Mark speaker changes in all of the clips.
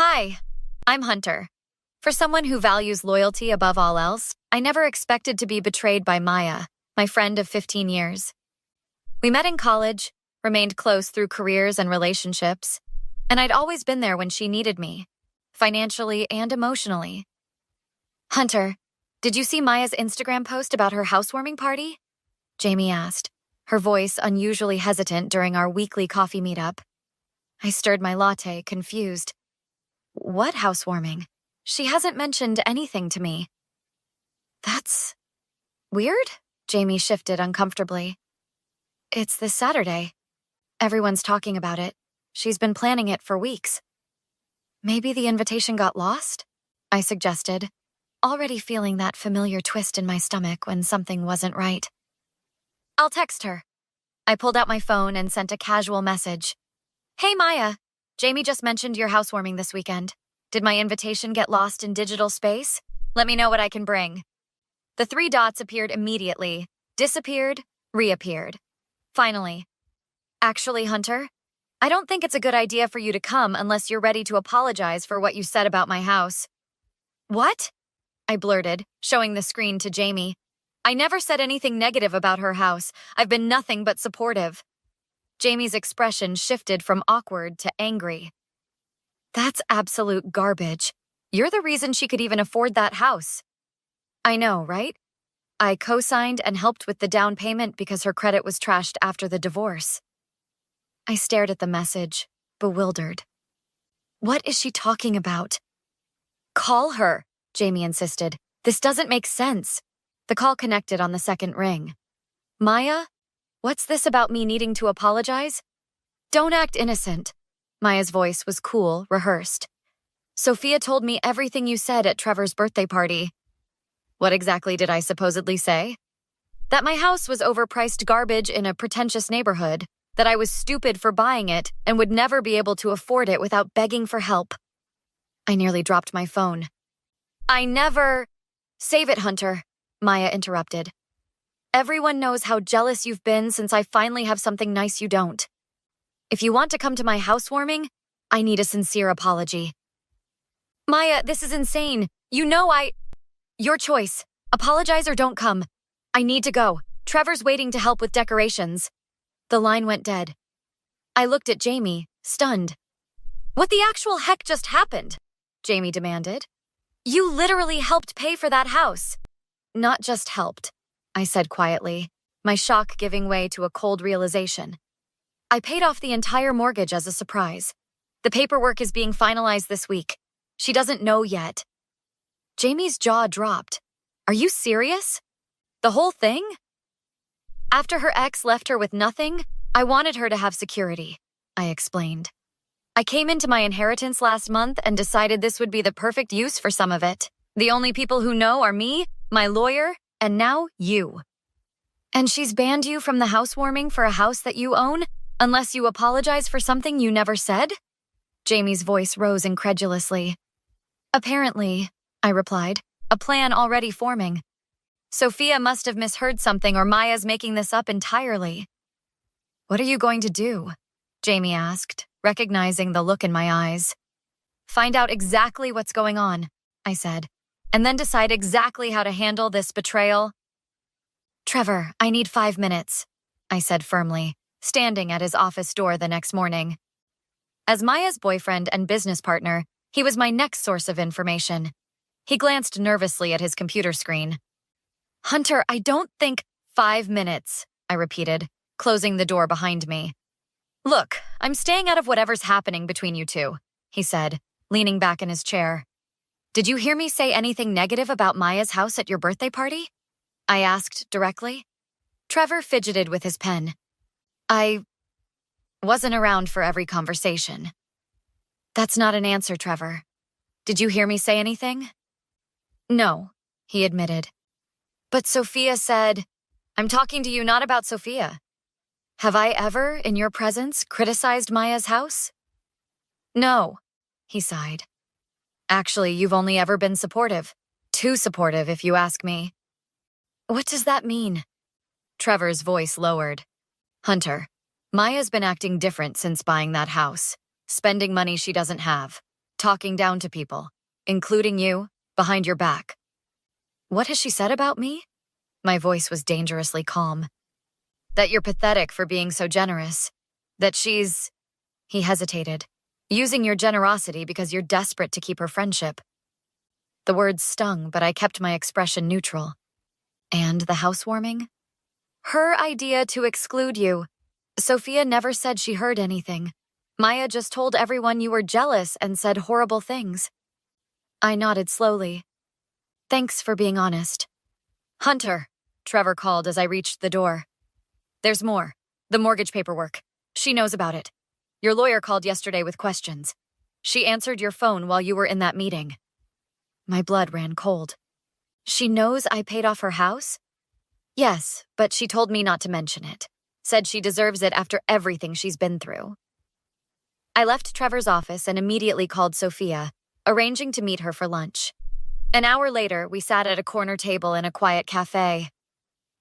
Speaker 1: Hi, I'm Hunter. For someone who values loyalty above all else, I never expected to be betrayed by Maya, my friend of 15 years. We met in college, remained close through careers and relationships, and I'd always been there when she needed me, financially and emotionally. Hunter, did you see Maya's Instagram post about her housewarming party? Jamie asked, her voice unusually hesitant during our weekly coffee meetup. I stirred my latte, confused. What housewarming? She hasn't mentioned anything to me. That's weird? Jamie shifted uncomfortably. It's this Saturday. Everyone's talking about it. She's been planning it for weeks. Maybe the invitation got lost? I suggested, already feeling that familiar twist in my stomach when something wasn't right. I'll text her. I pulled out my phone and sent a casual message. Hey Maya, Jamie just mentioned your housewarming this weekend. Did my invitation get lost in digital space? Let me know what I can bring. The 3 dots appeared immediately, disappeared, reappeared. Finally, actually, Hunter, I don't think it's a good idea for you to come unless you're ready to apologize for what you said about my house. What? I blurted, showing the screen to Jamie. I never said anything negative about her house. I've been nothing but supportive. Jamie's expression shifted from awkward to angry. That's absolute garbage. You're the reason she could even afford that house. I know, right? I co-signed and helped with the down payment because her credit was trashed after the divorce. I stared at the message, bewildered. What is she talking about? Call her, Jamie insisted. This doesn't make sense. The call connected on the second ring. Maya? What's this about me needing to apologize? Don't act innocent. Maya's voice was cool, rehearsed. Sophia told me everything you said at Trevor's birthday party. What exactly did I supposedly say? That my house was overpriced garbage in a pretentious neighborhood, that I was stupid for buying it and would never be able to afford it without begging for help. I nearly dropped my phone. I never... Save it, Hunter, Maya interrupted. Everyone knows how jealous you've been since I finally have something nice you don't. If you want to come to my housewarming, I need a sincere apology. Maya, this is insane. You know Your choice. Apologize or don't come. I need to go. Trevor's waiting to help with decorations. The line went dead. I looked at Jamie, stunned. What the actual heck just happened? Jamie demanded. You literally helped pay for that house. Not just helped, I said quietly, my shock giving way to a cold realization. I paid off the entire mortgage as a surprise. The paperwork is being finalized this week. She doesn't know yet. Jamie's jaw dropped. Are you serious? The whole thing? After her ex left her with nothing, I wanted her to have security, I explained. I came into my inheritance last month and decided this would be the perfect use for some of it. The only people who know are me, my lawyer, and now you. And she's banned you from the housewarming for a house that you own, unless you apologize for something you never said? Jamie's voice rose incredulously. Apparently, I replied, a plan already forming. Sophia must have misheard something or Maya's making this up entirely. What are you going to do? Jamie asked, recognizing the look in my eyes. Find out exactly what's going on, I said, and then decide exactly how to handle this betrayal. Trevor, I need 5 minutes, I said firmly, standing at his office door the next morning. As Maya's boyfriend and business partner, he was my next source of information. He glanced nervously at his computer screen. Hunter, I don't think 5 minutes, I repeated, closing the door behind me. Look, I'm staying out of whatever's happening between you two, he said, leaning back in his chair. Did you hear me say anything negative about Maya's house at your birthday party? I asked directly. Trevor fidgeted with his pen. I wasn't around for every conversation. That's not an answer, Trevor. Did you hear me say anything? No, he admitted. But Sophia said, I'm talking to you not about Sophia. Have I ever, in your presence, criticized Maya's house? No, he sighed. Actually, you've only ever been supportive. Too supportive, if you ask me. What does that mean? Trevor's voice lowered. Hunter, Maya's been acting different since buying that house, spending money she doesn't have. talking down to people, including you, behind your back. What has she said about me? My voice was dangerously calm. That you're pathetic for being so generous. That she's... He hesitated. Using your generosity because you're desperate to keep her friendship. The words stung, but I kept my expression neutral. And the housewarming? Her idea to exclude you. Sophia never said she heard anything. Maya just told everyone you were jealous and said horrible things. I nodded slowly. Thanks for being honest. Hunter, Trevor called as I reached the door. There's more. The mortgage paperwork. She knows about it. Your lawyer called yesterday with questions. She answered your phone while you were in that meeting. My blood ran cold. She knows I paid off her house? Yes, but she told me not to mention it. Said she deserves it after everything she's been through. I left Trevor's office and immediately called Sophia, arranging to meet her for lunch. An hour later, we sat at a corner table in a quiet cafe.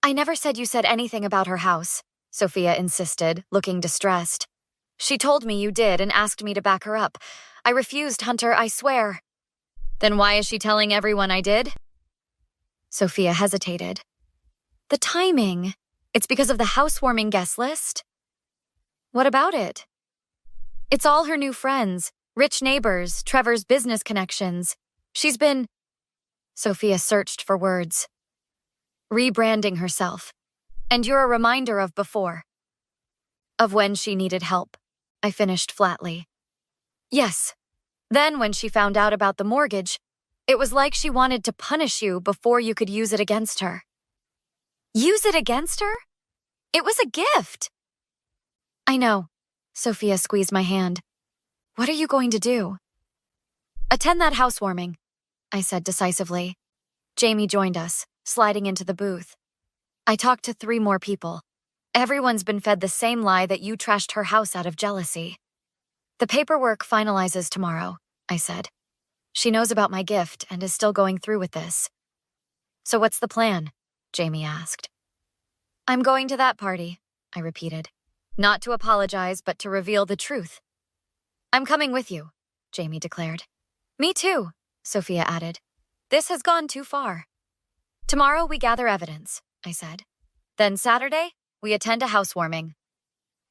Speaker 1: I never said you said anything about her house, Sophia insisted, looking distressed. She told me you did and asked me to back her up. I refused, Hunter, I swear. Then why is she telling everyone I did? Sophia hesitated. The timing. It's because of the housewarming guest list? What about it? It's all her new friends, rich neighbors, Trevor's business connections. She's been... Sophia searched for words. Rebranding herself. And you're a reminder of before. Of when she needed help. I finished flatly. Yes. Then when she found out about the mortgage, it was like she wanted to punish you before you could use it against her. Use it against her? It was a gift. I know. Sophia squeezed my hand. What are you going to do? Attend that housewarming, I said decisively. Jamie joined us, sliding into the booth. I talked to 3 more people. Everyone's been fed the same lie that you trashed her house out of jealousy. The paperwork finalizes tomorrow, I said. She knows about my gift and is still going through with this. So what's the plan? Jamie asked. I'm going to that party, I repeated. Not to apologize, but to reveal the truth. I'm coming with you, Jamie declared. Me too, Sophia added. This has gone too far. Tomorrow we gather evidence, I said. Then Saturday, we attend a housewarming.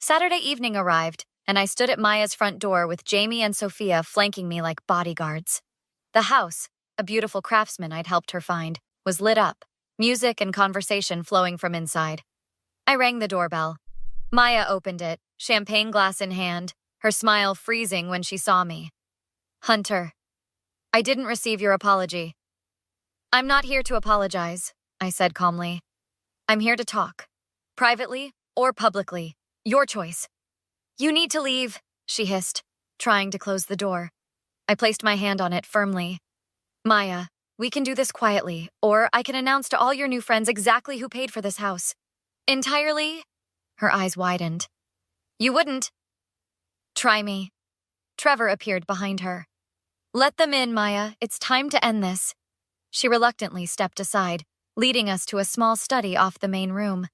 Speaker 1: Saturday evening arrived, and I stood at Maya's front door with Jamie and Sophia flanking me like bodyguards. The house, a beautiful craftsman I'd helped her find, was lit up, music and conversation flowing from inside. I rang the doorbell. Maya opened it, champagne glass in hand, her smile freezing when she saw me. Hunter, I didn't receive your apology. I'm not here to apologize, I said calmly. I'm here to talk. Privately or publicly. Your choice. You need to leave, she hissed, trying to close the door. I placed my hand on it firmly. Maya, we can do this quietly, or I can announce to all your new friends exactly who paid for this house. Entirely? Her eyes widened. You wouldn't. Try me. Trevor appeared behind her. Let them in, Maya. It's time to end this. She reluctantly stepped aside, leading us to a small study off the main room.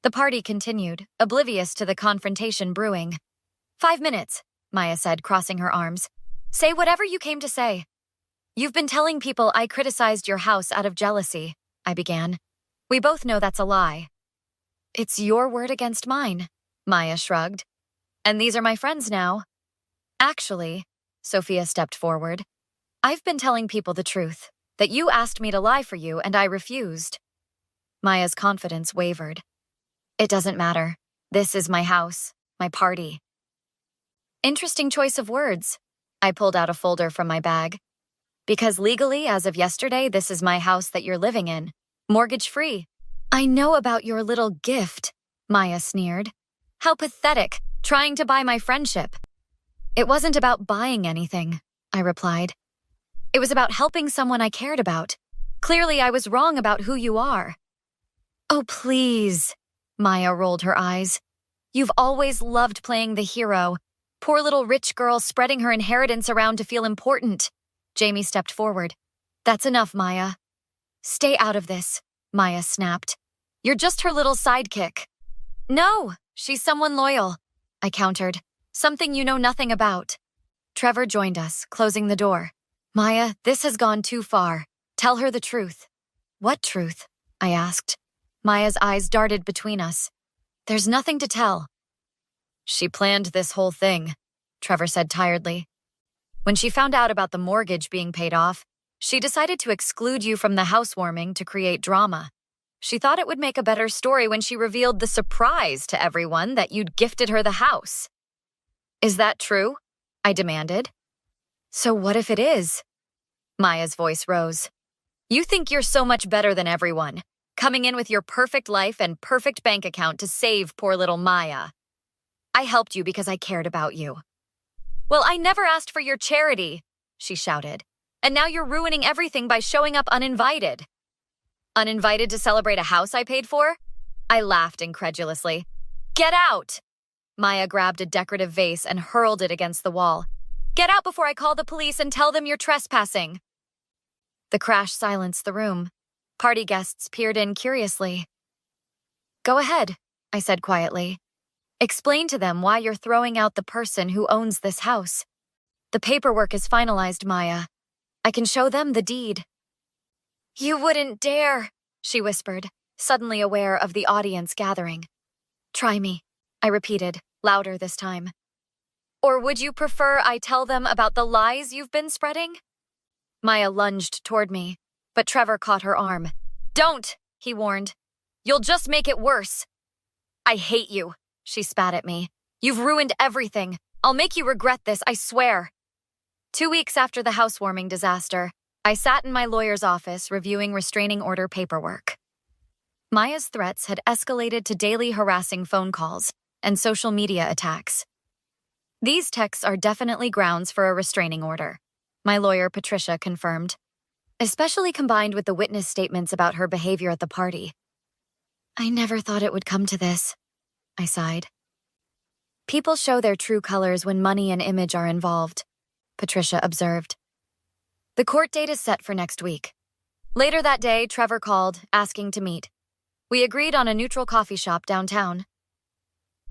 Speaker 1: The party continued, oblivious to the confrontation brewing. 5 minutes, Maya said, crossing her arms. Say whatever you came to say. You've been telling people I criticized your house out of jealousy, I began. We both know that's a lie. It's your word against mine, Maya shrugged. And these are my friends now. Actually, Sophia stepped forward. I've been telling people the truth, that you asked me to lie for you and I refused. Maya's confidence wavered. It doesn't matter. This is my house, my party. Interesting choice of words. I pulled out a folder from my bag. Because legally, as of yesterday, this is my house that you're living in. Mortgage-free. I know about your little gift, Maya sneered. How pathetic, trying to buy my friendship. It wasn't about buying anything, I replied. It was about helping someone I cared about. Clearly, I was wrong about who you are. Oh, please, Maya rolled her eyes. You've always loved playing the hero. Poor little rich girl spreading her inheritance around to feel important. Jamie stepped forward. That's enough, Maya. Stay out of this, Maya snapped. You're just her little sidekick. No, she's someone loyal, I countered. Something you know nothing about. Trevor joined us, closing the door. Maya, this has gone too far. Tell her the truth. What truth? I asked. Maya's eyes darted between us. There's nothing to tell. She planned this whole thing, Trevor said tiredly. When she found out about the mortgage being paid off, she decided to exclude you from the housewarming to create drama. She thought it would make a better story when she revealed the surprise to everyone that you'd gifted her the house. Is that true? I demanded. So what if it is? Maya's voice rose. You think you're so much better than everyone, coming in with your perfect life and perfect bank account to save poor little Maya. I helped you because I cared about you. Well, I never asked for your charity, she shouted. And now you're ruining everything by showing up uninvited. Uninvited to celebrate a house I paid for? I laughed incredulously. Get out! Maya grabbed a decorative vase and hurled it against the wall. Get out before I call the police and tell them you're trespassing. The crash silenced the room. Party guests peered in curiously. Go ahead, I said quietly. Explain to them why you're throwing out the person who owns this house. The paperwork is finalized, Maya. I can show them the deed. You wouldn't dare, she whispered, suddenly aware of the audience gathering. Try me, I repeated, louder this time. Or would you prefer I tell them about the lies you've been spreading? Maya lunged toward me, but Trevor caught her arm. Don't, he warned. You'll just make it worse. I hate you, she spat at me. You've ruined everything. I'll make you regret this, I swear. 2 weeks after the housewarming disaster, I sat in my lawyer's office reviewing restraining order paperwork. Maya's threats had escalated to daily harassing phone calls and social media attacks. These texts are definitely grounds for a restraining order, my lawyer Patricia confirmed, especially combined with the witness statements about her behavior at the party. I never thought it would come to this, I sighed. People show their true colors when money and image are involved, Patricia observed. The court date is set for next week. Later that day, Trevor called, asking to meet. We agreed on a neutral coffee shop downtown.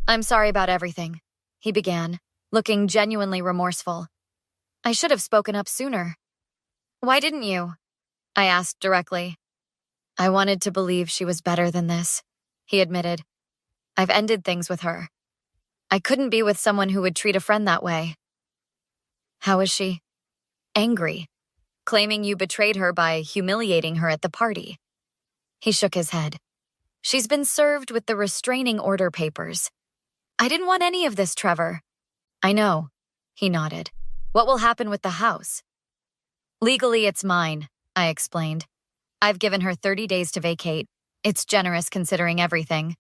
Speaker 1: I'm sorry about everything, he began, looking genuinely remorseful. I should have spoken up sooner. Why didn't you? I asked directly. I wanted to believe she was better than this, he admitted. I've ended things with her. I couldn't be with someone who would treat a friend that way. How is she? Angry, claiming you betrayed her by humiliating her at the party. He shook his head. She's been served with the restraining order papers. I didn't want any of this, Trevor. I know, he nodded. What will happen with the house? Legally, it's mine, I explained. I've given her 30 days to vacate. It's generous considering everything.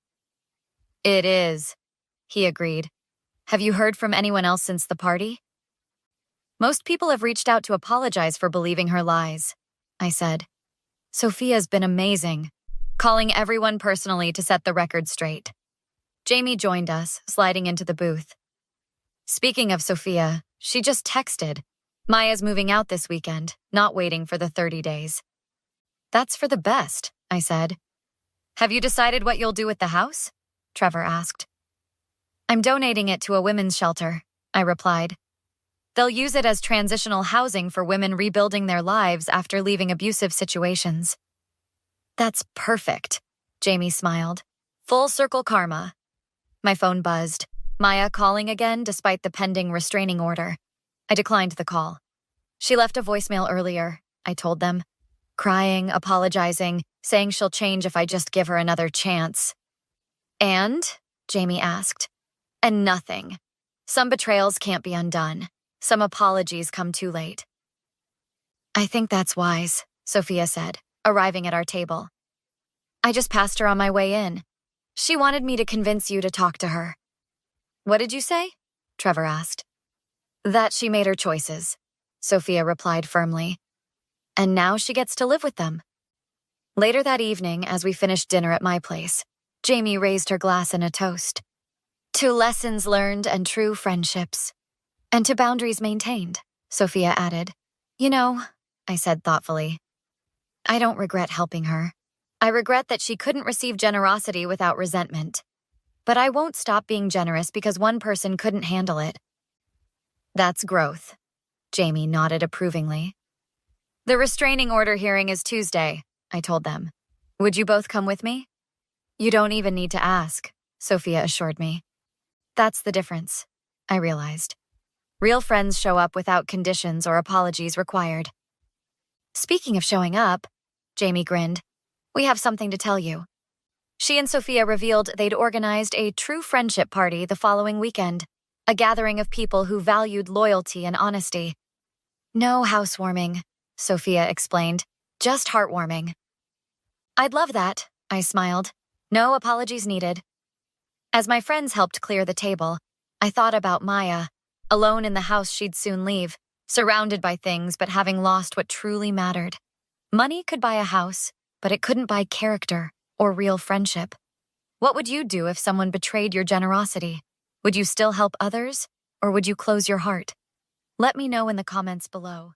Speaker 1: It is, he agreed. Have you heard from anyone else since the party? Most people have reached out to apologize for believing her lies, I said. Sophia's been amazing, calling everyone personally to set the record straight. Jamie joined us, sliding into the booth. Speaking of Sophia, she just texted. Maya's moving out this weekend, not waiting for the 30 days. That's for the best, I said. Have you decided what you'll do with the house? Trevor asked. I'm donating it to a women's shelter, I replied. They'll use it as transitional housing for women rebuilding their lives after leaving abusive situations. That's perfect, Jamie smiled. Full circle karma. My phone buzzed. Maya calling again despite the pending restraining order. I declined the call. She left a voicemail earlier, I told them. Crying, apologizing, saying she'll change if I just give her another chance. And? Jamie asked. And nothing. Some betrayals can't be undone. Some apologies come too late. I think that's wise, Sophia said, arriving at our table. I just passed her on my way in. She wanted me to convince you to talk to her. What did you say? Trevor asked. That she made her choices, Sophia replied firmly. And now she gets to live with them. Later that evening, as we finished dinner at my place, Jamie raised her glass in a toast. To lessons learned and true friendships. And to boundaries maintained, Sophia added. You know, I said thoughtfully, I don't regret helping her. I regret that she couldn't receive generosity without resentment. But I won't stop being generous because one person couldn't handle it. That's growth. Jamie nodded approvingly. The restraining order hearing is Tuesday, I told them. Would you both come with me? You don't even need to ask, Sophia assured me. That's the difference, I realized. Real friends show up without conditions or apologies required. Speaking of showing up, Jamie grinned, we have something to tell you. She and Sophia revealed they'd organized a true friendship party the following weekend, a gathering of people who valued loyalty and honesty. No housewarming, Sophia explained, just heartwarming. I'd love that, I smiled. No apologies needed. As my friends helped clear the table, I thought about Maya, alone in the house she'd soon leave, surrounded by things but having lost what truly mattered. Money could buy a house, but it couldn't buy character or real friendship. What would you do if someone betrayed your generosity? Would you still help others, or would you close your heart? Let me know in the comments below.